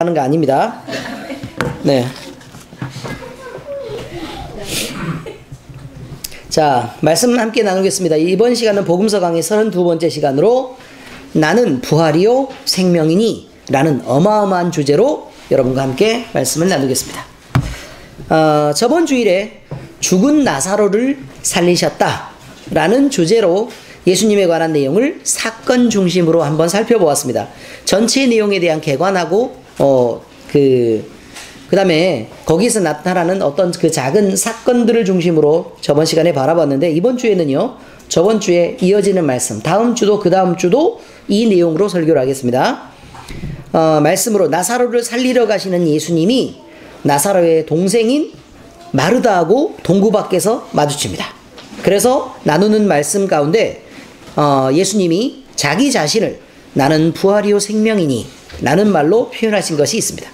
하는 거 아닙니다. 네. 자, 말씀 함께 나누겠습니다. 이번 시간은 복음서 강의 32번째 시간으로 나는 부활이요 생명이니 라는 어마어마한 주제로 여러분과 함께 말씀을 나누겠습니다. 저번 주일에 죽은 나사로를 살리셨다 라는 주제로 예수님에 관한 내용을 사건 중심으로 한번 살펴보았습니다. 전체 내용에 대한 개관하고 그 다음에 거기서 나타나는 어떤 그 작은 사건들을 중심으로 저번 시간에 바라봤는데, 이번 주에는요 저번 주에 이어지는 말씀, 다음 주도 그 다음 주도 이 내용으로 설교를 하겠습니다. 말씀으로 나사로를 살리러 가시는 예수님이 나사로의 동생인 마르다하고 동구 밖에서 마주칩니다. 그래서 나누는 말씀 가운데 예수님이 자기 자신을 나는 부활이요 생명이니 라는 말로 표현하신 것이 있습니다.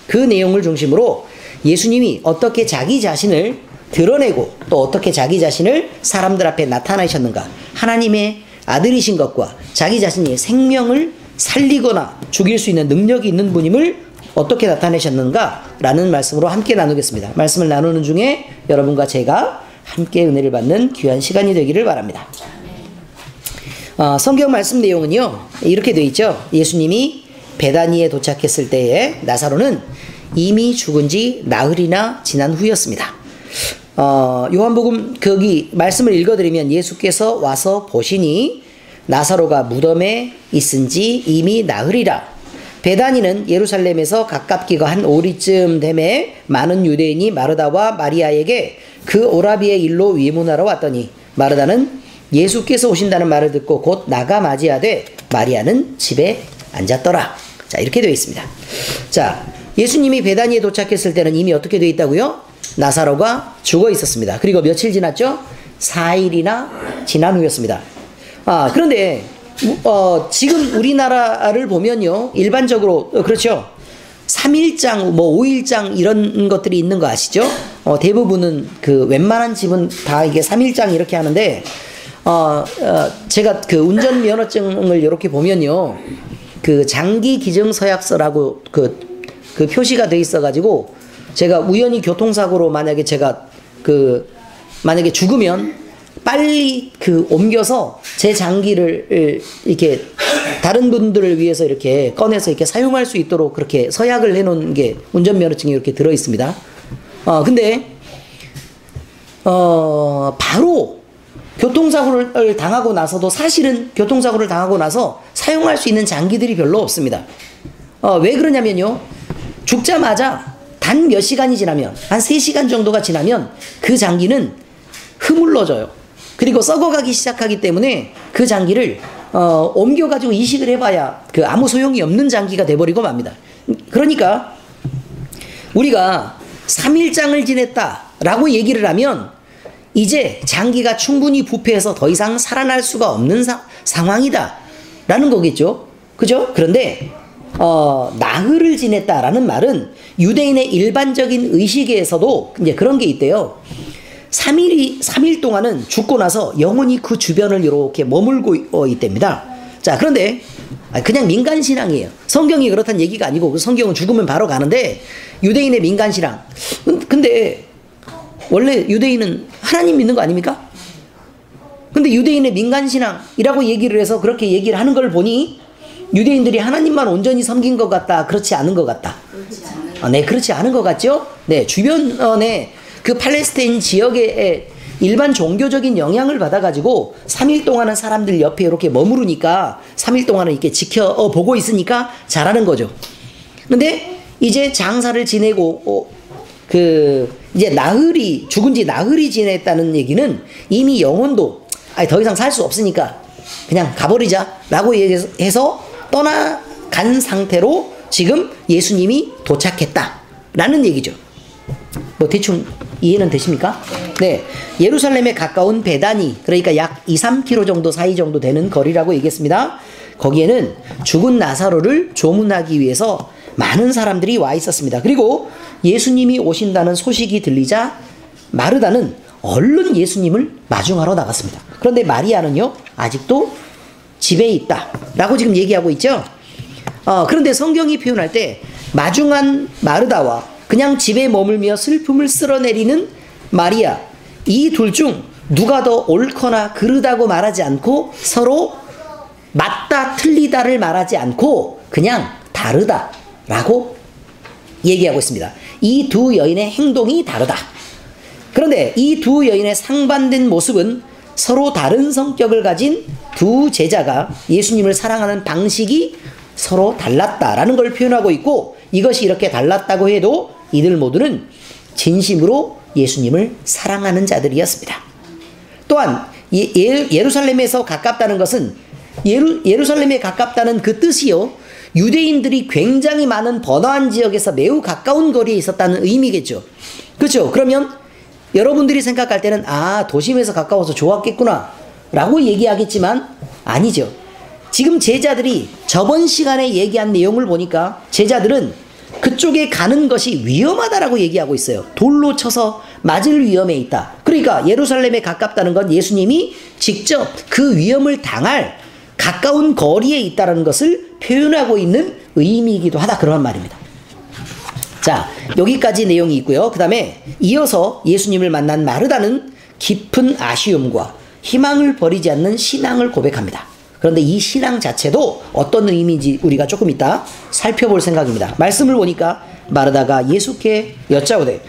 그 내용을 중심으로 예수님이 어떻게 자기 자신을 드러내고 또 어떻게 자기 자신을 사람들 앞에 나타나셨는가, 하나님의 아들이신 것과 자기 자신이 생명을 살리거나 죽일 수 있는 능력이 있는 분임을 어떻게 나타내셨는가 라는 말씀으로 함께 나누겠습니다. 말씀을 나누는 중에 여러분과 제가 함께 은혜를 받는 귀한 시간이 되기를 바랍니다. 성경 말씀 내용은요 이렇게 되어 있죠. 예수님이 베다니에 도착했을 때에 나사로는 이미 죽은 지 나흘이나 지난 후였습니다. 요한복음 거기 말씀을 읽어드리면 예수께서 와서 보시니 나사로가 무덤에 있은 지 이미 나흘이라. 베다니는 예루살렘에서 가깝기가 한 오리쯤 됨에 많은 유대인이 마르다와 마리아에게 그 오라비의 일로 위문하러 왔더니 마르다는 예수께서 오신다는 말을 듣고 곧 나가 맞이하되 마리아는 집에 앉았더라. 자, 이렇게 되어 있습니다. 자, 예수님이 베다니에 도착했을 때는 이미 어떻게 되어 있다고요? 나사로가 죽어 있었습니다. 그리고 며칠 지났죠? 4일이나 지난 후였습니다. 그런데 지금 우리나라를 보면요 일반적으로 그렇죠, 3일장 뭐 5일장 이런 것들이 있는 거 아시죠? 대부분은 그 웬만한 집은 다 이게 3일장 이렇게 하는데 제가 그 운전면허증을 이렇게 보면요 그 장기 기증 서약서라고 그 표시가 돼 있어 가지고 제가 우연히 교통사고로 만약에 제가 만약에 죽으면 빨리 옮겨서 제 장기를 이렇게 다른 분들을 위해서 이렇게 꺼내서 이렇게 사용할 수 있도록 그렇게 서약을 해놓은 게 운전면허증에 이렇게 들어 있습니다. 근데 바로 교통사고를 당하고 나서도 사실은 교통사고를 당하고 나서 사용할 수 있는 장기들이 별로 없습니다. 왜 그러냐면요, 죽자마자 단 몇 시간이 지나면 한 3시간 정도가 지나면 그 장기는 흐물러져요. 그리고 썩어가기 시작하기 때문에 그 장기를 옮겨가지고 이식을 해봐야 아무 소용이 없는 장기가 돼버리고 맙니다. 그러니까 우리가 3일장을 지냈다라고 얘기를 하면 이제 장기가 충분히 부패해서 더 이상 살아날 수가 없는 상황이다 라는 거겠죠. 그죠? 그런데 나흘을 지냈다라는 말은 유대인의 일반적인 의식에서도 이제 그런 게 있대요. 3일 동안은 죽고 나서 영원히 그 주변을 이렇게 머물고 있답니다. 자, 그런데 그냥 민간신앙이에요. 성경이 그렇다는 얘기가 아니고 성경은 죽으면 바로 가는데 유대인의 민간신앙. 근데 원래 유대인은 하나님 믿는 거 아닙니까? 근데 유대인의 민간신앙이라고 얘기를 해서 그렇게 얘기를 하는 걸 보니 유대인들이 하나님만 온전히 섬긴 것 같다, 그렇지 않은 것 같다. 네, 그렇지 않은 것 같죠? 네, 주변에 그 팔레스타인 지역의 일반 종교적인 영향을 받아가지고 3일 동안은 사람들 옆에 이렇게 머무르니까 3일 동안은 이렇게 보고 있으니까 잘하는 거죠. 근데 이제 장사를 지내고 이제 죽은 지 나흘이 지냈다는 얘기는 이미 영혼도 더 이상 살 수 없으니까 그냥 가버리자 라고 해서 떠나간 상태로 지금 예수님이 도착했다 라는 얘기죠. 뭐 대충 이해는 되십니까? 네, 예루살렘에 가까운 베다니, 그러니까 약 2-3km 정도 사이 정도 되는 거리라고 얘기했습니다. 거기에는 죽은 나사로를 조문하기 위해서 많은 사람들이 와 있었습니다. 그리고 예수님이 오신다는 소식이 들리자 마르다는 얼른 예수님을 마중하러 나갔습니다. 그런데 마리아는요 아직도 집에 있다 라고 지금 얘기하고 있죠. 그런데 성경이 표현할 때 마중한 마르다와 그냥 집에 머물며 슬픔을 쓸어내리는 마리아, 이 둘 중 누가 더 옳거나 그르다고 말하지 않고 서로 맞다 틀리다를 말하지 않고 그냥 다르다라고 얘기하고 있습니다. 이 두 여인의 행동이 다르다. 그런데 이 두 여인의 상반된 모습은 서로 다른 성격을 가진 두 제자가 예수님을 사랑하는 방식이 서로 달랐다라는 걸 표현하고 있고, 이것이 이렇게 달랐다고 해도 이들 모두는 진심으로 예수님을 사랑하는 자들이었습니다. 또한 예루살렘에서 가깝다는 것은 예루살렘에 가깝다는 그 뜻이요, 유대인들이 굉장히 많은 번화한 지역에서 매우 가까운 거리에 있었다는 의미겠죠. 그렇죠? 그러면 여러분들이 생각할 때는 도심에서 가까워서 좋았겠구나 라고 얘기하겠지만 아니죠. 지금 제자들이 저번 시간에 얘기한 내용을 보니까 제자들은 그쪽에 가는 것이 위험하다라고 얘기하고 있어요. 돌로 쳐서 맞을 위험에 있다. 그러니까 예루살렘에 가깝다는 건 예수님이 직접 그 위험을 당할 가까운 거리에 있다는 것을 표현하고 있는 의미이기도 하다, 그런 말입니다. 자, 여기까지 내용이 있고요. 그 다음에 이어서 예수님을 만난 마르다는 깊은 아쉬움과 희망을 버리지 않는 신앙을 고백합니다. 그런데 이 신앙 자체도 어떤 의미인지 우리가 조금 이따 살펴볼 생각입니다. 말씀을 보니까 마르다가 예수께 여짜오되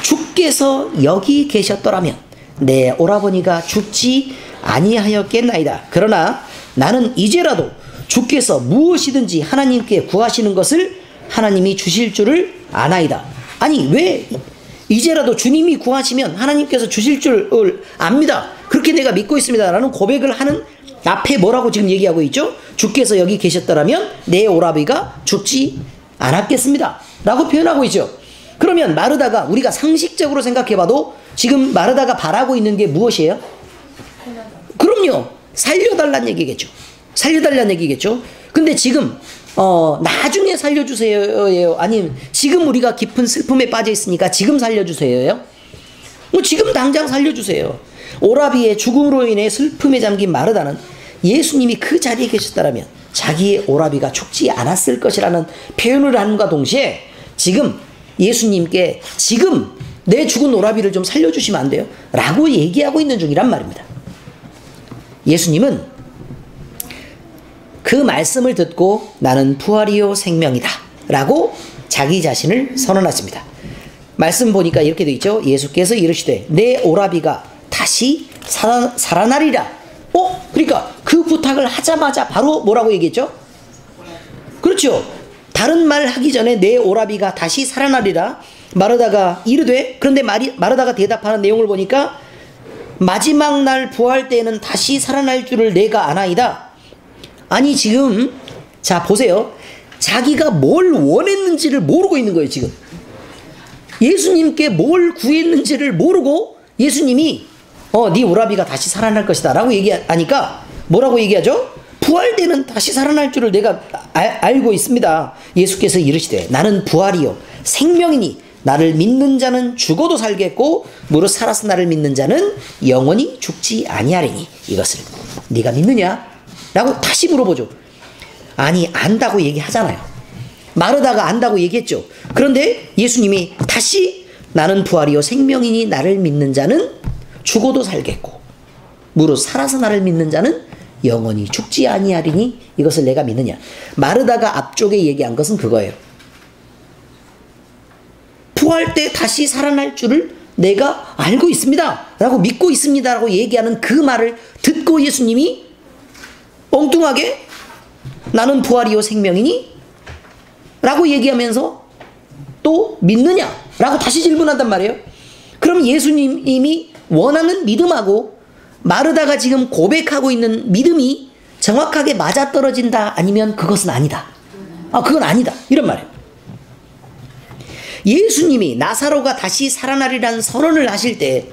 주께서 여기 계셨더라면 내 오라버니가 죽지 아니하였겠나이다. 그러나 나는 이제라도 주께서 무엇이든지 하나님께 구하시는 것을 하나님이 주실 줄을 아나이다. 아니, 왜 이제라도 주님이 구하시면 하나님께서 주실 줄을 압니다. 그렇게 내가 믿고 있습니다 라는 고백을 하는 앞에 뭐라고 지금 얘기하고 있죠? 주께서 여기 계셨더라면 내 오라비가 죽지 않았겠습니다 라고 표현하고 있죠. 그러면 마르다가 우리가 상식적으로 생각해봐도 지금 마르다가 바라고 있는 게 무엇이에요? 그럼요, 살려달라는 얘기겠죠. 살려달라는 얘기겠죠. 근데 지금 나중에 살려주세요예요? 아니면 지금 우리가 깊은 슬픔에 빠져 있으니까 지금 살려주세요예요? 뭐 지금 당장 살려주세요. 오라비의 죽음으로 인해 슬픔에 잠긴 마르다는 예수님이 그 자리에 계셨다면 자기의 오라비가 죽지 않았을 것이라는 표현을 함과 동시에 지금 예수님께 지금 내 죽은 오라비를 좀 살려주시면 안 돼요? 라고 얘기하고 있는 중이란 말입니다. 예수님은 그 말씀을 듣고 나는 부활이요 생명이다 라고 자기 자신을 선언하십니다. 말씀 보니까 이렇게 되어 있죠. 예수께서 이르시되 내 오라비가 다시 살아나리라. 그러니까 그 부탁을 하자마자 바로 뭐라고 얘기했죠? 그렇죠. 다른 말 하기 전에 내 오라비가 다시 살아나리라. 마르다가 이르되, 그런데 마르다가 대답하는 내용을 보니까 마지막 날 부활 때에는 다시 살아날 줄을 내가 아나이다. 아니, 지금 자 보세요. 자기가 뭘 원했는지를 모르고 있는 거예요. 지금 예수님께 뭘 구했는지를 모르고 예수님이 네 오라비가 다시 살아날 것이다 라고 얘기하니까 뭐라고 얘기하죠? 부활되는 다시 살아날 줄을 내가 알고 있습니다. 예수께서 이르시되 나는 부활이요 생명이니 나를 믿는 자는 죽어도 살겠고 무릇 살아서 나를 믿는 자는 영원히 죽지 아니하리니 이것을 네가 믿느냐? 라고 다시 물어보죠. 아니, 안다고 얘기하잖아요. 마르다가 안다고 얘기했죠. 그런데 예수님이 다시 나는 부활이요 생명이니 나를 믿는 자는 죽어도 살겠고 무릇 살아서 나를 믿는 자는 영원히 죽지 아니하리니 이것을 내가 믿느냐. 마르다가 앞쪽에 얘기한 것은 그거예요. 부활 때 다시 살아날 줄을 내가 알고 있습니다 라고 믿고 있습니다 라고 얘기하는 그 말을 듣고 예수님이 엉뚱하게 나는 부활이요 생명이니 라고 얘기하면서 또 믿느냐 라고 다시 질문한단 말이에요. 그럼 예수님이 원하는 믿음하고 마르다가 지금 고백하고 있는 믿음이 정확하게 맞아떨어진다, 아니면 그것은 아니다. 그건 아니다, 이런 말이에요. 예수님이 나사로가 다시 살아나리라는 선언을 하실 때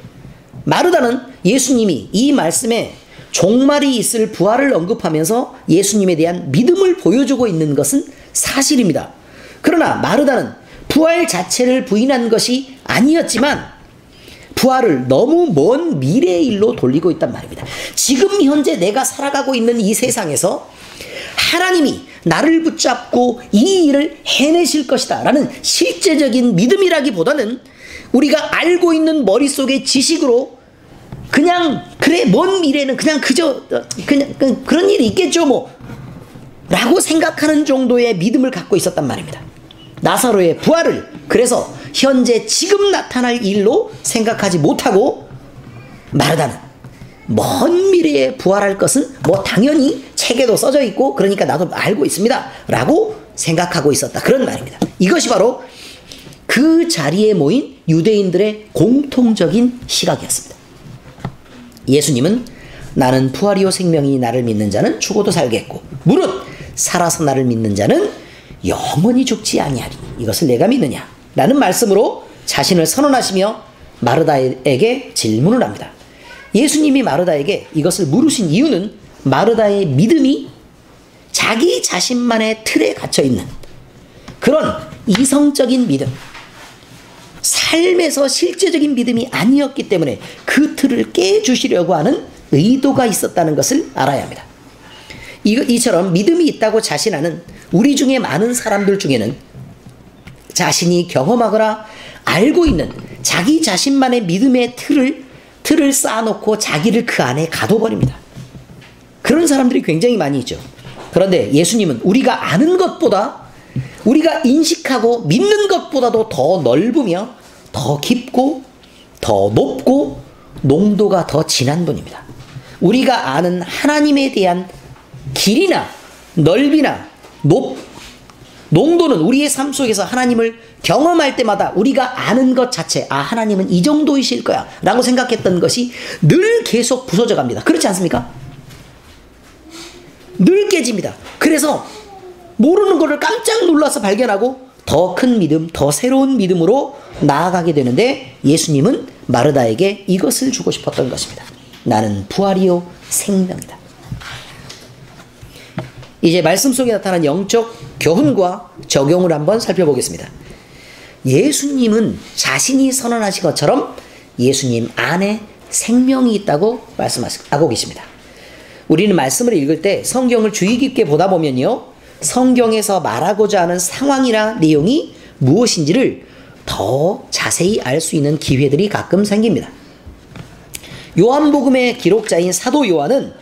마르다는 예수님이 이 말씀에 종말이 있을 부활을 언급하면서 예수님에 대한 믿음을 보여주고 있는 것은 사실입니다. 그러나 마르다는 부활 자체를 부인한 것이 아니었지만 부활을 너무 먼 미래의 일로 돌리고 있단 말입니다. 지금 현재 내가 살아가고 있는 이 세상에서 하나님이 나를 붙잡고 이 일을 해내실 것이다 라는 실제적인 믿음이라기보다는 우리가 알고 있는 머릿속의 지식으로 그냥 그래 먼 미래는 그냥 그저 그냥 그런 일이 있겠죠 뭐 라고 생각하는 정도의 믿음을 갖고 있었단 말입니다. 나사로의 부활을 그래서 현재 지금 나타날 일로 생각하지 못하고 마르다는 먼 미래에 부활할 것은 뭐 당연히 책에도 써져 있고 그러니까 나도 알고 있습니다 라고 생각하고 있었다 그런 말입니다. 이것이 바로 그 자리에 모인 유대인들의 공통적인 시각이었습니다. 예수님은 나는 부활이요 생명이 나를 믿는 자는 죽어도 살겠고 무릇 살아서 나를 믿는 자는 영원히 죽지 아니하리 이것을 내가 믿느냐 라는 말씀으로 자신을 선언하시며 마르다에게 질문을 합니다. 예수님이 마르다에게 이것을 물으신 이유는 마르다의 믿음이 자기 자신만의 틀에 갇혀있는 그런 이성적인 믿음, 삶에서 실제적인 믿음이 아니었기 때문에 그 틀을 깨주시려고 하는 의도가 있었다는 것을 알아야 합니다. 이처럼 믿음이 있다고 자신하는 우리 중에 많은 사람들 중에는 자신이 경험하거나 알고 있는 자기 자신만의 믿음의 틀을 쌓아놓고 자기를 그 안에 가둬버립니다. 그런 사람들이 굉장히 많이 있죠. 그런데 예수님은 우리가 아는 것보다 우리가 인식하고 믿는 것보다도 더 넓으며 더 깊고 더 높고 농도가 더 진한 분입니다. 우리가 아는 하나님에 대한 길이나 넓이나 농도는 우리의 삶 속에서 하나님을 경험할 때마다 우리가 아는 것 자체 하나님은 이 정도이실 거야 라고 생각했던 것이 늘 계속 부서져 갑니다. 그렇지 않습니까? 늘 깨집니다. 그래서 모르는 것을 깜짝 놀라서 발견하고 더 큰 믿음, 더 새로운 믿음으로 나아가게 되는데 예수님은 마르다에게 이것을 주고 싶었던 것입니다. 나는 부활이요 생명이다. 이제 말씀 속에 나타난 영적 교훈과 적용을 한번 살펴보겠습니다. 예수님은 자신이 선언하신 것처럼 예수님 안에 생명이 있다고 말씀하고 계십니다. 우리는 말씀을 읽을 때 성경을 주의 깊게 보다 보면요, 성경에서 말하고자 하는 상황이나 내용이 무엇인지를 더 자세히 알 수 있는 기회들이 가끔 생깁니다. 요한복음의 기록자인 사도 요한은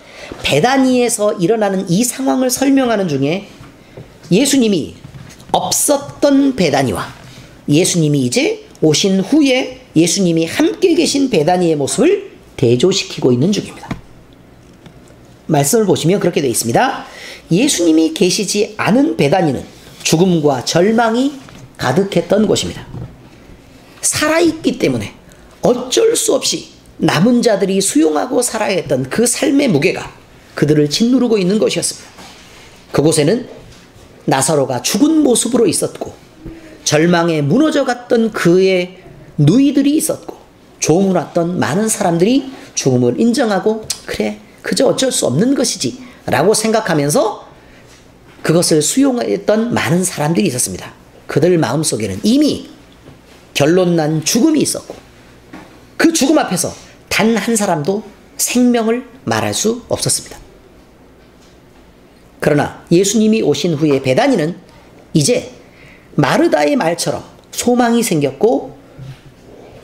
베다니에서 일어나는 이 상황을 설명하는 중에 예수님이 없었던 베다니와 예수님이 이제 오신 후에 예수님이 함께 계신 베다니의 모습을 대조시키고 있는 중입니다. 말씀을 보시면 그렇게 되어 있습니다. 예수님이 계시지 않은 베다니는 죽음과 절망이 가득했던 곳입니다. 살아있기 때문에 어쩔 수 없이 남은 자들이 수용하고 살아야 했던 그 삶의 무게가 그들을 짓누르고 있는 것이었습니다. 그곳에는 나사로가 죽은 모습으로 있었고 절망에 무너져갔던 그의 누이들이 있었고 조문왔던 많은 사람들이 죽음을 인정하고 그래 그저 어쩔 수 없는 것이지 라고 생각하면서 그것을 수용했던 많은 사람들이 있었습니다. 그들 마음속에는 이미 결론난 죽음이 있었고 그 죽음 앞에서 단 한 사람도 생명을 말할 수 없었습니다. 그러나 예수님이 오신 후에 베다니는 이제 마르다의 말처럼 소망이 생겼고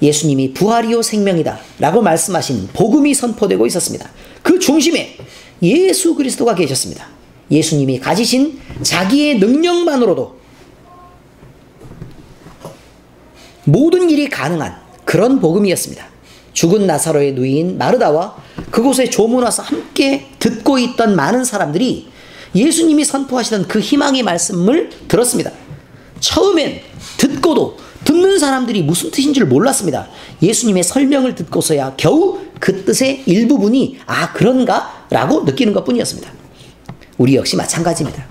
예수님이 부활이요 생명이다 라고 말씀하신 복음이 선포되고 있었습니다. 그 중심에 예수 그리스도가 계셨습니다. 예수님이 가지신 자기의 능력만으로도 모든 일이 가능한 그런 복음이었습니다. 죽은 나사로의 누이인 마르다와 그곳에 조문 와서 함께 듣고 있던 많은 사람들이 예수님이 선포하시던 그 희망의 말씀을 들었습니다. 처음엔 듣고도 듣는 사람들이 무슨 뜻인 줄 몰랐습니다. 예수님의 설명을 듣고서야 겨우 그 뜻의 일부분이 그런가? 라고 느끼는 것 뿐이었습니다. 우리 역시 마찬가지입니다.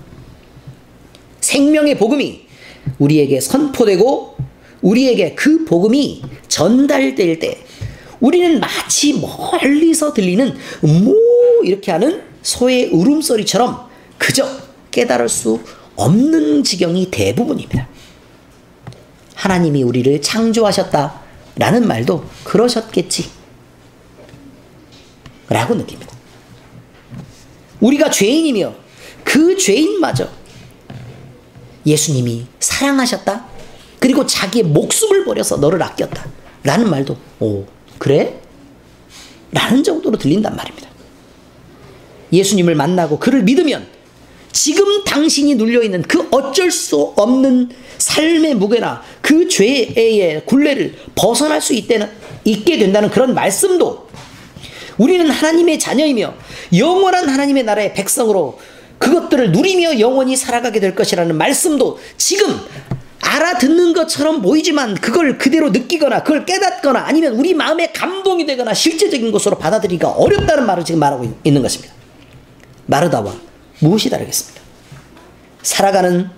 생명의 복음이 우리에게 선포되고 우리에게 그 복음이 전달될 때 우리는 마치 멀리서 들리는 뭐 이렇게 하는 소의 울음소리처럼 그저 깨달을 수 없는 지경이 대부분입니다. 하나님이 우리를 창조하셨다라는 말도 그러셨겠지 라고 느낍니다. 우리가 죄인이며 그 죄인마저 예수님이 사랑하셨다. 그리고 자기의 목숨을 버려서 너를 아꼈다. 라는 말도 오 그래? 라는 정도로 들린단 말입니다. 예수님을 만나고 그를 믿으면 지금 당신이 눌려있는 그 어쩔 수 없는 삶의 무게나 그 죄의 굴레를 벗어날 수 있게 된다는 그런 말씀도 우리는 하나님의 자녀이며 영원한 하나님의 나라의 백성으로 그것들을 누리며 영원히 살아가게 될 것이라는 말씀도 지금 알아듣는 것처럼 보이지만 그걸 그대로 느끼거나 그걸 깨닫거나 아니면 우리 마음에 감동이 되거나 실제적인 것으로 받아들이기가 어렵다는 말을 지금 말하고 있는 것입니다. 마르다와 무엇이 다르겠습니까? 살아가는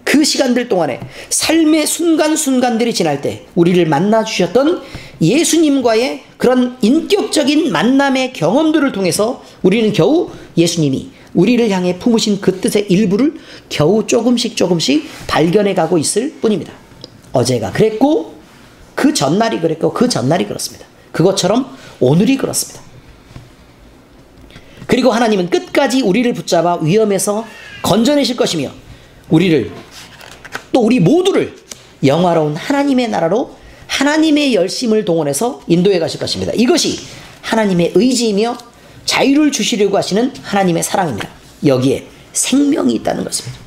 그 시간들 동안에 삶의 순간순간들이 지날 때 우리를 만나주셨던 예수님과의 그런 인격적인 만남의 경험들을 통해서 우리는 겨우 예수님이 우리를 향해 품으신 그 뜻의 일부를 겨우 조금씩 발견해 가고 있을 뿐입니다. 어제가 그랬고 그 전날이 그랬고 그 전날이 그렇습니다. 그것처럼 오늘이 그렇습니다. 그리고 하나님은 끝까지 우리를 붙잡아 위험에서 건져내실 것이며 우리를 또 우리 모두를 영화로운 하나님의 나라로 하나님의 열심을 동원해서 인도해 가실 것입니다. 이것이 하나님의 의지이며 자유를 주시려고 하시는 하나님의 사랑입니다. 여기에 생명이 있다는 것입니다.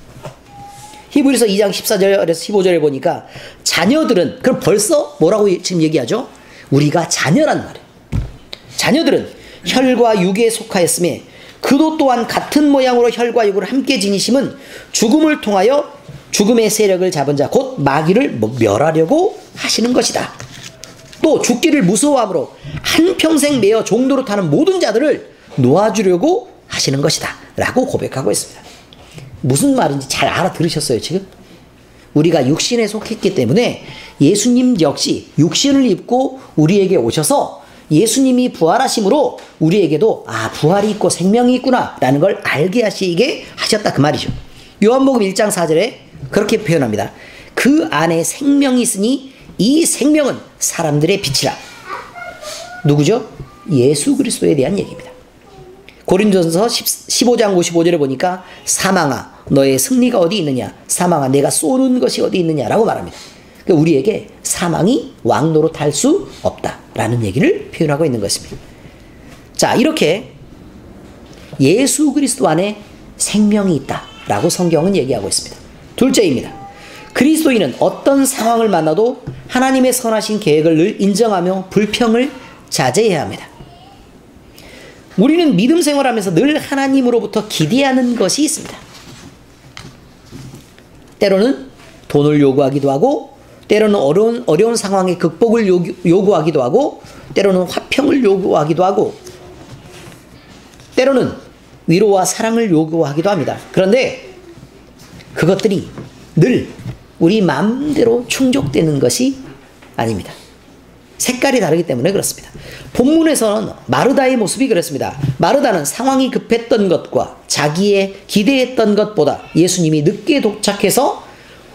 히브리서 2장 14절에서 15절에 보니까 자녀들은 그럼 벌써 뭐라고 지금 얘기하죠? 우리가 자녀란 말이에요. 자녀들은 혈과 육에 속하였음에 그도 또한 같은 모양으로 혈과 육을 함께 지니심은 죽음을 통하여 죽음의 세력을 잡은 자 곧 마귀를 멸하려고 하시는 것이다. 또 죽기를 무서워함으로 한평생 매어 종로로 타는 모든 자들을 놓아주려고 하시는 것이다 라고 고백하고 있습니다. 무슨 말인지 잘 알아들으셨어요 지금? 우리가 육신에 속했기 때문에 예수님 역시 육신을 입고 우리에게 오셔서 예수님이 부활하심으로 우리에게도 부활이 있고 생명이 있구나 라는 걸 알게 하시게 하셨다 그 말이죠. 요한복음 1장 4절에 그렇게 표현합니다. 그 안에 생명이 있으니 이 생명은 사람들의 빛이라. 누구죠? 예수 그리스도에 대한 얘기입니다. 고린도전서 15장 55절에 보니까 사망아 너의 승리가 어디 있느냐, 사망아 내가 쏘는 것이 어디 있느냐라고 말합니다. 그러니까 우리에게 사망이 왕노릇 할 수 없다라는 얘기를 표현하고 있는 것입니다. 자, 이렇게 예수 그리스도 안에 생명이 있다라고 성경은 얘기하고 있습니다. 둘째입니다. 그리스도인은 어떤 상황을 만나도 하나님의 선하신 계획을 늘 인정하며 불평을 자제해야 합니다. 우리는 믿음 생활하면서 늘 하나님으로부터 기대하는 것이 있습니다. 때로는 돈을 요구하기도 하고, 때로는 어려운 상황의 극복을 요구하기도 하고, 때로는 화평을 요구하기도 하고, 때로는 위로와 사랑을 요구하기도 합니다. 그런데 그것들이 늘 우리 마음대로 충족되는 것이 아닙니다. 색깔이 다르기 때문에 그렇습니다. 본문에서는 마르다의 모습이 그렇습니다. 마르다는 상황이 급했던 것과 자기의 기대했던 것보다 예수님이 늦게 도착해서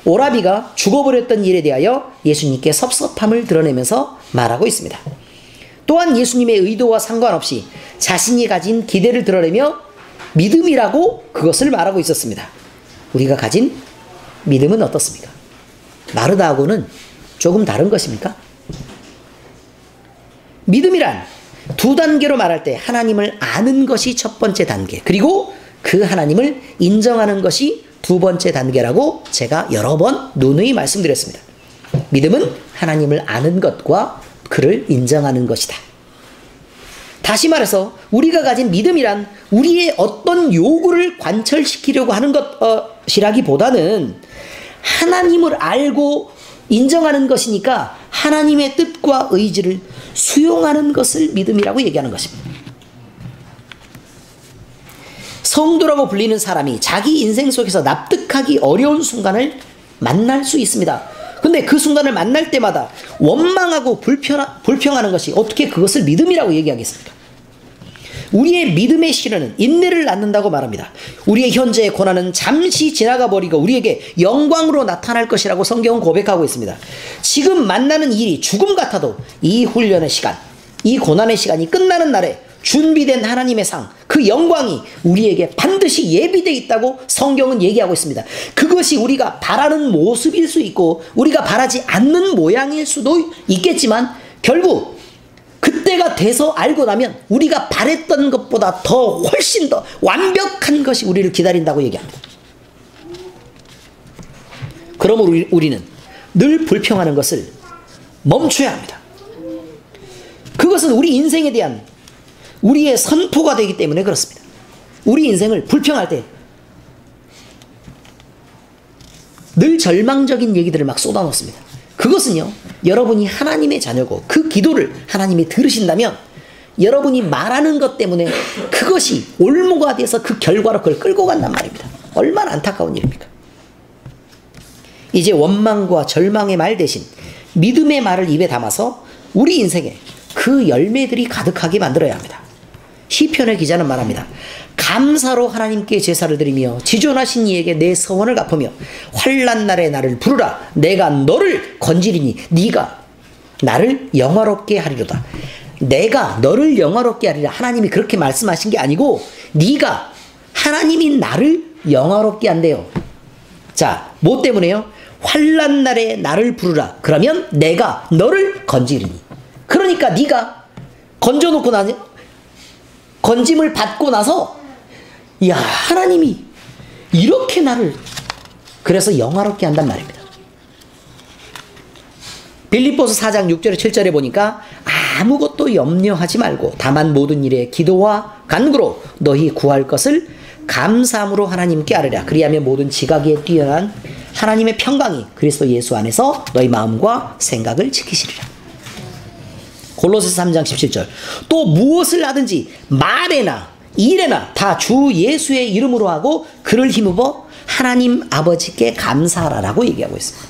오라비가 죽어버렸던 일에 대하여 예수님께 섭섭함을 드러내면서 말하고 있습니다. 또한 예수님의 의도와 상관없이 자신이 가진 기대를 드러내며 믿음이라고 그것을 말하고 있었습니다. 우리가 가진 믿음은 어떻습니까? 마르다하고는 조금 다른 것입니까? 믿음이란 두 단계로 말할 때 하나님을 아는 것이 첫 번째 단계, 그리고 그 하나님을 인정하는 것이 두 번째 단계라고 제가 여러 번 누누이 말씀드렸습니다. 믿음은 하나님을 아는 것과 그를 인정하는 것이다. 다시 말해서 우리가 가진 믿음이란 우리의 어떤 요구를 관철시키려고 하는 것이라기보다는 하나님을 알고 인정하는 것이니까 하나님의 뜻과 의지를 수용하는 것을 믿음이라고 얘기하는 것입니다. 성도라고 불리는 사람이 자기 인생 속에서 납득하기 어려운 순간을 만날 수 있습니다. 근데 그 순간을 만날 때마다 원망하고 불평하는 것이 어떻게 그것을 믿음이라고 얘기하겠습니까? 우리의 믿음의 시련은 인내를 낳는다고 말합니다. 우리의 현재의 고난은 잠시 지나가 버리고 우리에게 영광으로 나타날 것이라고 성경은 고백하고 있습니다. 지금 만나는 일이 죽음 같아도 이 훈련의 시간, 이 고난의 시간이 끝나는 날에 준비된 하나님의 상, 그 영광이 우리에게 반드시 예비되어 있다고 성경은 얘기하고 있습니다. 그것이 우리가 바라는 모습일 수 있고 우리가 바라지 않는 모양일 수도 있겠지만 결국 그때가 돼서 알고 나면 우리가 바랬던 것보다 더 훨씬 더 완벽한 것이 우리를 기다린다고 얘기합니다. 그러므로 우리는 늘 불평하는 것을 멈춰야 합니다. 그것은 우리 인생에 대한 우리의 선포가 되기 때문에 그렇습니다. 우리 인생을 불평할 때 늘 절망적인 얘기들을 막 쏟아놓습니다. 그것은요, 여러분이 하나님의 자녀고 그 기도를 하나님이 들으신다면 여러분이 말하는 것 때문에 그것이 올무가 돼서 그 결과로 그걸 끌고 간단 말입니다. 얼마나 안타까운 일입니까? 이제 원망과 절망의 말 대신 믿음의 말을 입에 담아서 우리 인생에 그 열매들이 가득하게 만들어야 합니다. 시편의 기자는 말합니다. 감사로 하나님께 제사를 드리며 지존하신 이에게 내 서원을 갚으며 환난 날에 나를 부르라. 내가 너를 건지리니 네가 나를 영화롭게 하리로다. 내가 너를 영화롭게 하리라. 하나님이 그렇게 말씀하신 게 아니고 네가 하나님이 나를 영화롭게 한대요. 자, 뭐 때문에요? 환난 날에 나를 부르라. 그러면 내가 너를 건지리니. 그러니까 네가 건져놓고 나니 건짐을 받고 나서 야, 하나님이 이렇게 나를 그래서 영화롭게 한단 말입니다. 빌립보서 4장 6절에 7절에 보니까 아무것도 염려하지 말고 다만 모든 일에 기도와 간구로 너희 구할 것을 감사함으로 하나님께 아뢰라. 그리하면 모든 지각에 뛰어난 하나님의 평강이 그리스도 예수 안에서 너희 마음과 생각을 지키시리라. 골로새서 3장 17절. 또 무엇을 하든지 말에나 일에나 다 주 예수의 이름으로 하고 그를 힘입어 하나님 아버지께 감사하라라고 얘기하고 있습니다.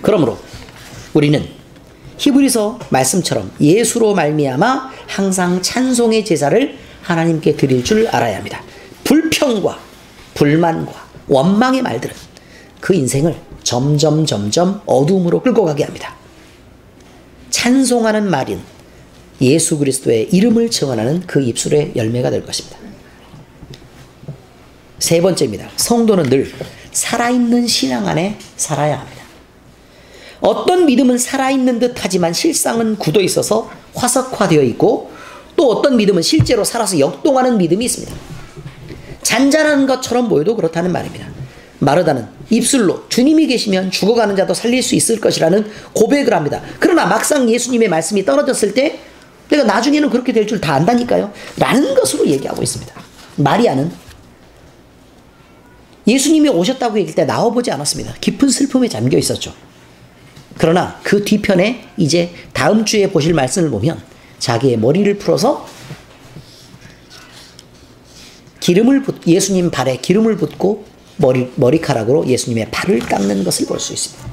그러므로 우리는 히브리서 말씀처럼 예수로 말미암아 항상 찬송의 제사를 하나님께 드릴 줄 알아야 합니다. 불평과 불만과 원망의 말들은 그 인생을 점점 어두움으로 끌고 가게 합니다. 찬송하는 말인 예수 그리스도의 이름을 증언하는 그 입술의 열매가 될 것입니다. 세 번째입니다. 성도는 늘 살아있는 신앙 안에 살아야 합니다. 어떤 믿음은 살아있는 듯 하지만 실상은 굳어 있어서 화석화되어 있고 또 어떤 믿음은 실제로 살아서 역동하는 믿음이 있습니다. 잔잔한 것처럼 보여도 그렇다는 말입니다. 마르다는 입술로 주님이 계시면 죽어가는 자도 살릴 수 있을 것이라는 고백을 합니다. 그러나 막상 예수님의 말씀이 떨어졌을 때 내가 나중에는 그렇게 될 줄 다 안다니까요 라는 것으로 얘기하고 있습니다. 마리아는 예수님이 오셨다고 얘기할 때 나와보지 않았습니다. 깊은 슬픔에 잠겨 있었죠. 그러나 그 뒤편에 이제 다음 주에 보실 말씀을 보면 자기의 머리를 풀어서 예수님 발에 기름을 붓고 머리카락으로 예수님의 발을 깎는 것을 볼 수 있습니다.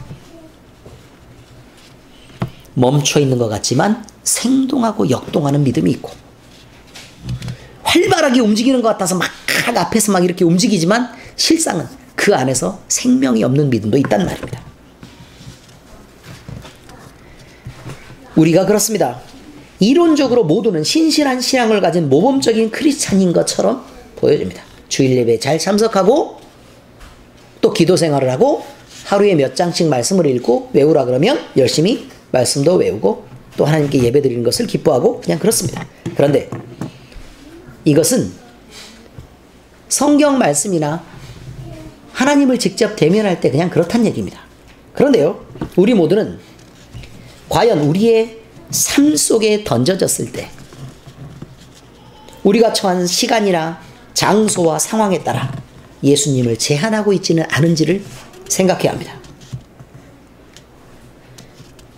멈춰 있는 것 같지만 생동하고 역동하는 믿음이 있고 활발하게 움직이는 것 같아서 막 앞에서 막 이렇게 움직이지만 실상은 그 안에서 생명이 없는 믿음도 있단 말입니다. 우리가 그렇습니다. 이론적으로 모두는 신실한 신앙을 가진 모범적인 크리스찬인 것처럼 보여집니다. 주일 예배에 잘 참석하고 또 기도 생활을 하고 하루에 몇 장씩 말씀을 읽고 외우라 그러면 열심히 말씀도 외우고 또 하나님께 예배 드리는 것을 기뻐하고 그냥 그렇습니다. 그런데 이것은 성경 말씀이나 하나님을 직접 대면할 때 그냥 그렇단 얘기입니다. 그런데요, 우리 모두는 과연 우리의 삶 속에 던져졌을 때 우리가 처한 시간이나 장소와 상황에 따라 예수님을 제한하고 있지는 않은지를 생각해야 합니다.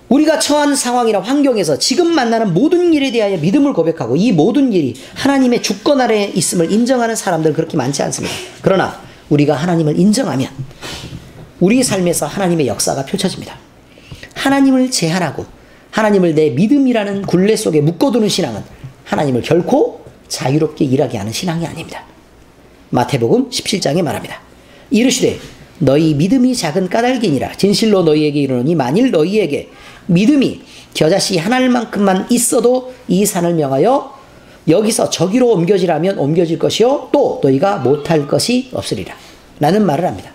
우리가 처한 상황이나 환경에서 지금 만나는 모든 일에 대하여 믿음을 고백하고 이 모든 일이 하나님의 주권 아래에 있음을 인정하는 사람들은 그렇게 많지 않습니다. 그러나 우리가 하나님을 인정하면 우리 삶에서 하나님의 역사가 펼쳐집니다. 하나님을 제한하고 하나님을 내 믿음이라는 굴레 속에 묶어두는 신앙은 하나님을 결코 자유롭게 일하게 하는 신앙이 아닙니다. 마태복음 17장에 말합니다. 이르시되 너희 믿음이 작은 까닭이니라. 진실로 너희에게 이르노니 만일 너희에게 믿음이 겨자씨 하나만큼만 있어도 이 산을 명하여 여기서 저기로 옮겨지라면 옮겨질 것이요 또 너희가 못할 것이 없으리라 라는 말을 합니다.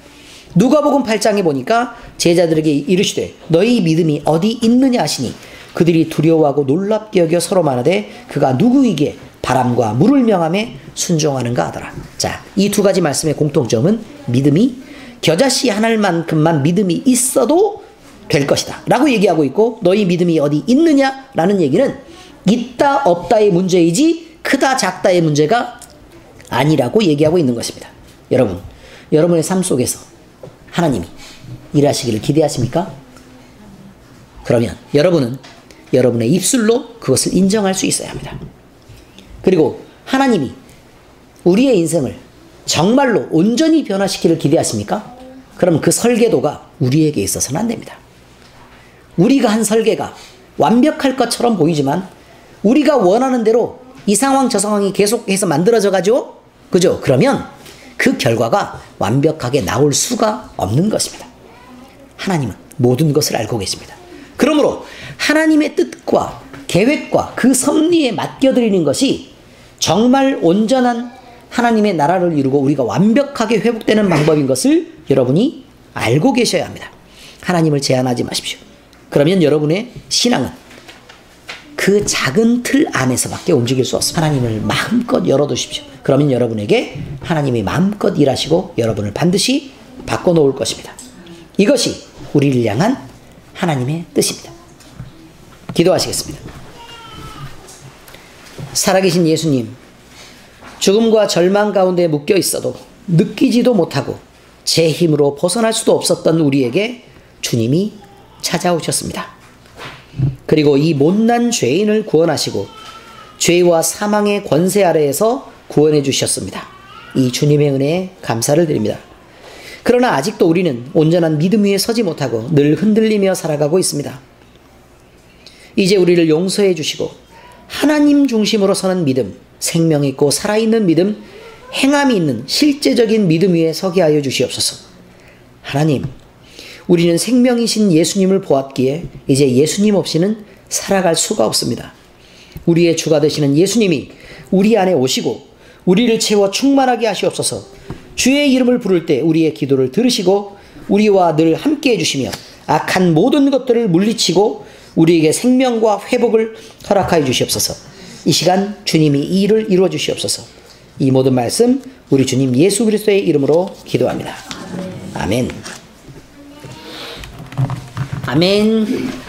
누가복음 8장에 보니까 제자들에게 이르시되 너희 믿음이 어디 있느냐 하시니 그들이 두려워하고 놀랍게 여겨 서로 말하되 그가 누구이기에 바람과 물을 명함에 순종하는가 하더라. 자, 이 두 가지 말씀의 공통점은 믿음이 겨자씨 하나만큼만 믿음이 있어도 될 것이다 라고 얘기하고 있고, 너희 믿음이 어디 있느냐 라는 얘기는 있다 없다의 문제이지 크다 작다의 문제가 아니라고 얘기하고 있는 것입니다. 여러분, 여러분의 삶 속에서 하나님이 일하시기를 기대하십니까? 그러면 여러분은 여러분의 입술로 그것을 인정할 수 있어야 합니다. 그리고 하나님이 우리의 인생을 정말로 온전히 변화시키기를 기대하십니까? 그럼 그 설계도가 우리에게 있어서는 안 됩니다. 우리가 한 설계가 완벽할 것처럼 보이지만 우리가 원하는 대로 이 상황 저 상황이 계속해서 만들어져 가죠. 그죠? 그러면 그 결과가 완벽하게 나올 수가 없는 것입니다. 하나님은 모든 것을 알고 계십니다. 그러므로 하나님의 뜻과 계획과 그 섭리에 맡겨드리는 것이 정말 온전한 하나님의 나라를 이루고 우리가 완벽하게 회복되는 방법인 것을 여러분이 알고 계셔야 합니다. 하나님을 제한하지 마십시오. 그러면 여러분의 신앙은 그 작은 틀 안에서밖에 움직일 수 없습니다. 하나님을 마음껏 열어두십시오. 그러면 여러분에게 하나님이 마음껏 일하시고 여러분을 반드시 바꿔놓을 것입니다. 이것이 우리를 향한 하나님의 뜻입니다. 기도하시겠습니다. 살아계신 예수님, 죽음과 절망 가운데 묶여 있어도 느끼지도 못하고 제 힘으로 벗어날 수도 없었던 우리에게 주님이 찾아오셨습니다. 그리고 이 못난 죄인을 구원하시고 죄와 사망의 권세 아래에서 구원해 주셨습니다. 이 주님의 은혜에 감사를 드립니다. 그러나 아직도 우리는 온전한 믿음 위에 서지 못하고 늘 흔들리며 살아가고 있습니다. 이제 우리를 용서해 주시고 하나님 중심으로 서는 믿음, 생명 있고 살아있는 믿음, 행함이 있는 실제적인 믿음 위에 서게 하여 주시옵소서. 하나님, 우리는 생명이신 예수님을 보았기에 이제 예수님 없이는 살아갈 수가 없습니다. 우리의 주가 되시는 예수님이 우리 안에 오시고 우리를 채워 충만하게 하시옵소서. 주의 이름을 부를 때 우리의 기도를 들으시고 우리와 늘 함께 해주시며 악한 모든 것들을 물리치고 우리에게 생명과 회복을 허락하여 주시옵소서. 이 시간 주님이 이 일을 이루어 주시옵소서. 이 모든 말씀 우리 주님 예수 그리스도의 이름으로 기도합니다. 아멘. 아멘.